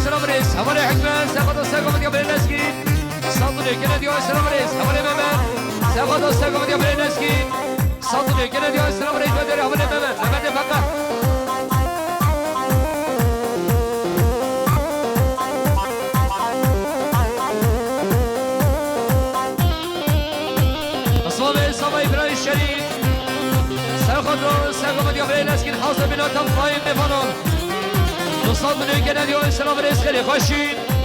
السلام رئيس حوالي حكمة سقط السقف قبل النسكي صوتني كندي السلام رئيس حوالي ممن سقط السقف قبل النسكي صوتني كندي السلام رئيس بدري حوالي ممن فقط أصوابي صبا إبراهيم الشريف سقط السقف قبل النسكي حاصل بنا تنفايم بفنان نصاب من الجنة يوم السلام رئيس خلي خشين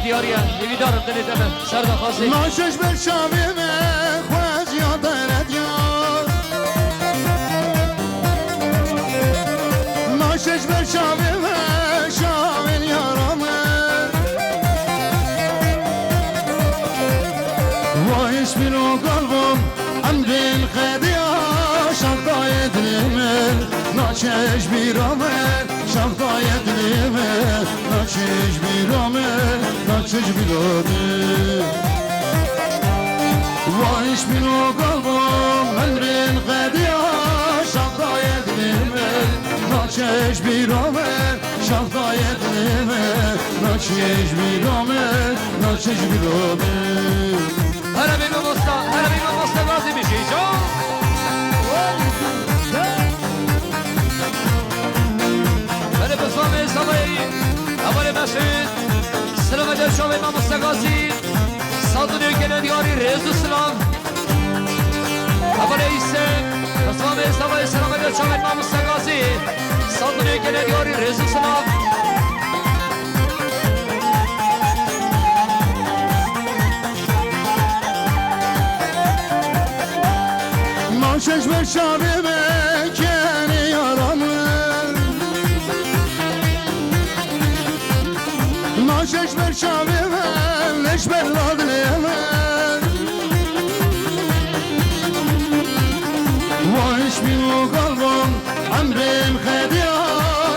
دیاریا نمیدارم دلیتمه سرد خاصی ناشش بر شاویمه خواهد یادرد یار ناشش بر شاویمه شاوین یارامه وایش بینو قلبم امرین خدیا شفتای دلیمه ناشش بیرامه شفتای دلیمه ناشش بیرامه ناشش بیرامه وایش بینو قلبم امرین خدیا شفتای دلیمه ناشش بیرامه شفتای دلیمه ناشش بیرامه ناشش بیرامه هرمی مبستا بازی میشی جان بله بسوام سامایی اول مسعود سلام در شما امام مستقاسی سالتون یکن دیاری رئیس السلام اول ایسه بسوام سامایی سلام در شما امام مستقاسی سالتون یکن دیاری رئیس السلام ناشش بر شاویمه کنی یارامه ناشش بر شاویمه نش بر لادلیمه وایش بینو قلبم امرین خدیا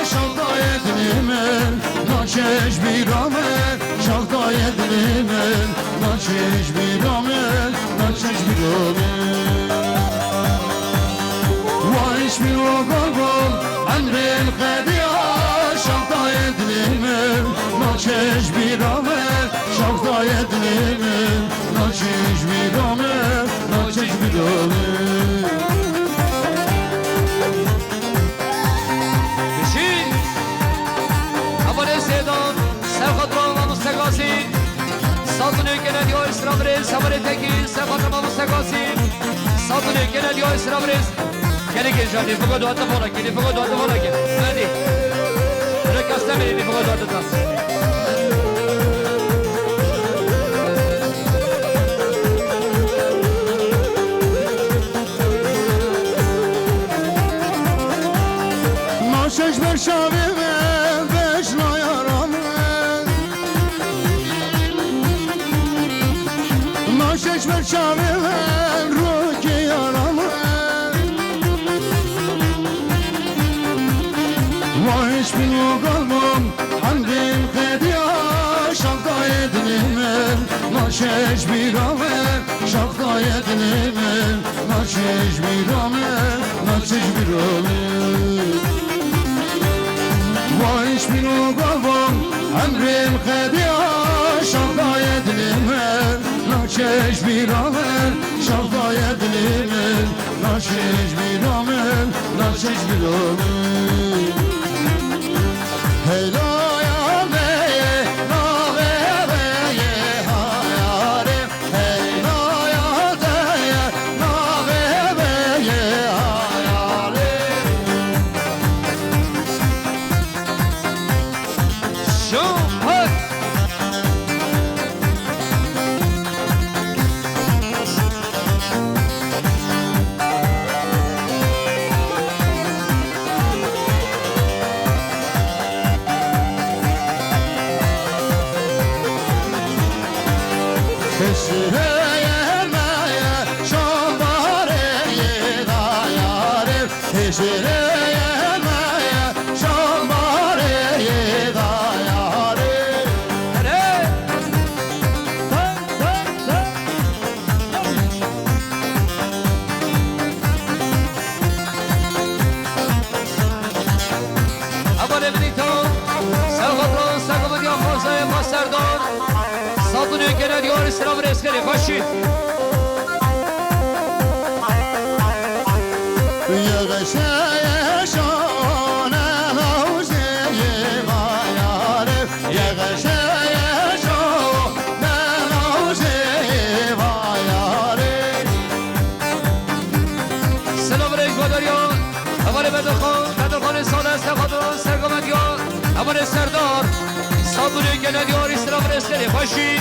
شفتای دلیمه ناشش بیرامه شفتای دلیمه ناشش بیرامه ناشش بیرامه وایش بینو قلبم امرین خدیا شفتای دلیمه ناشش بیرامه شفتای دلیمه ناشش بیرامه ناشش بیرامه بشین اول سیدان سرخطران و مستقاسی سالتون یکن دیار اسلام رئیس اول تکی سرخطران و مستقاسی سالتون یکن دیار اسلام رئیس Gene geleceğim, fuga doğatta falan, gene fuga doğatta falan gel. Hadi. Bırak hastaneyi, fuga doğatta tam. ناشش بر شاویمه بشنا یارامه ناشش بر شاویمه رو که یارامه وایش بینو قلبم امرین خدیا شفتای دلیمه ناشش بیرامه شفتای دلیمه ناشش بیرامه ناشش بیرامه وایش بینو قلبم امرین خدیا شفتای دلیمه ناشش بیرامه شفتای دلیمه ناشش بیرامه ناشش بیرامه هلا یا بی ناغه بی هایاره هلا سلام رئیس خیلی خوشی سلام رئیس باداریان اول بدرخان سال است خاطران سرگامدیان اول سردار صابونی گلدیاری سلام رئیس خیلی خوشی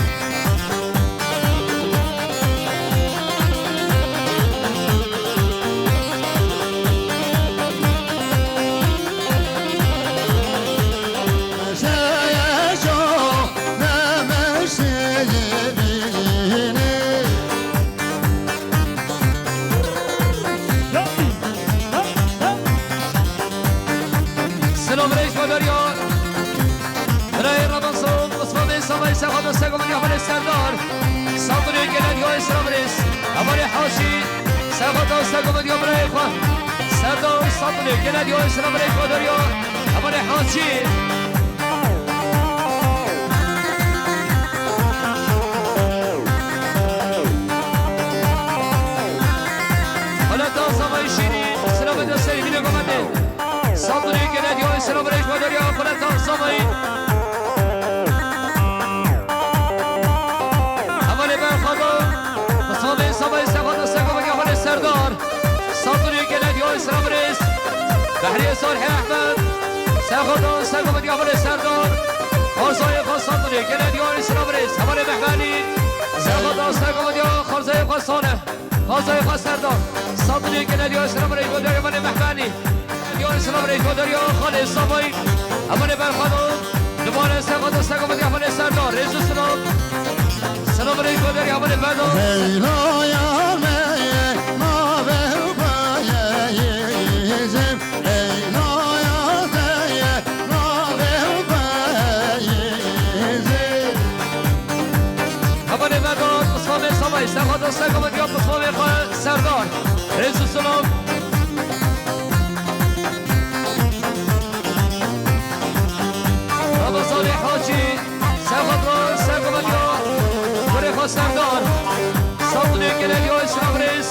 سلام رئیس باداریان برای رمضان مصطفی سامای سخاد سگمان اول سردار صابونی گلدیاری سلام رئیس اول حاشی سخاد سگمان برای خواه سردار صابونی گلدیاری سلام رئیس باداریان اول حاشی صابونی گلدیاری سلام رئیس باداریان خلطان سامایی اول برخوادان مصطفی سامایی سخاد سگمان اول سردار صابونی گلدیاری سلام رئیس بحری صالح احمد سخاد سگمان اول سردار خارزای خاص صابونی گلدیاری سلام رئیس اول بحبانی سخاد سگمان خارزای خاص صالح خارزای خاص سردار صابونی گلدیاری سلام رئیس باداریان اول بحبانی دیار سلام رئیس باداریان خالد سامایی اول برخوادان دوباره سقاط سگامدی اول سردار رئیس سلام سلام رئیس باداریان اول بردان اول بردان مصطفی سامایی سقاط سگامدی اول سردار رئیس سلام صالح حاجی سرخطران سرگمدیا برای سردار صابونی گلدیاری سلام رئیس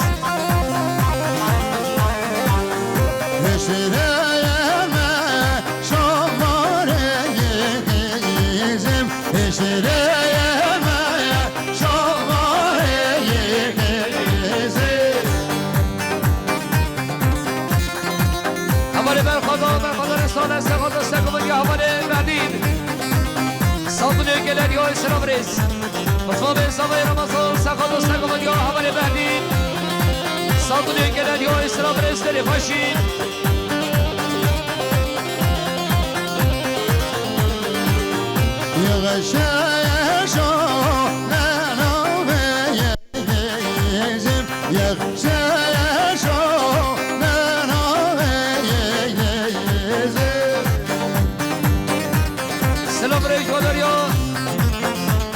اول برخوادان سال سرخطران سرگمدیا اول بعدین صابونی گلدیاری سلام رئیس مصطفی سامای رمضان سخاد سگامدیا اول بعدین صابونی گلدیاری سلام رئیس خیلی خوشی سلام رئیس باداریان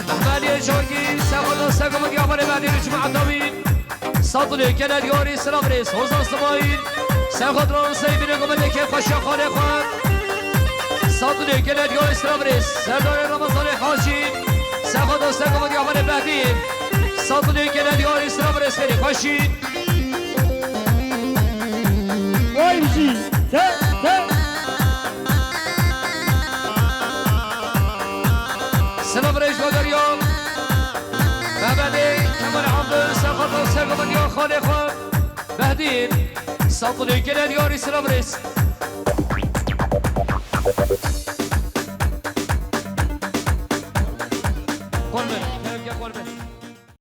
احمدی جانگی سخاد سگامدی اول بعدین جمع دامین صابونی گلدیاری سلام رئیس حوزه اسماعیل سخادران سیبین گمده که خوشی خانه خواهد صابونی گلدیاری سلام رئیس سردار رمضان حاجی سخاد سگامدی اول بعدین صابونی گلدیاری سلام رئیس خیلی خوشی وایجی سلام رئیس باداریان محمدی کمال حمد سرخطران سرگمدیا خانه خواه بهدین صابونی گلدیاری سلام رئیس قربه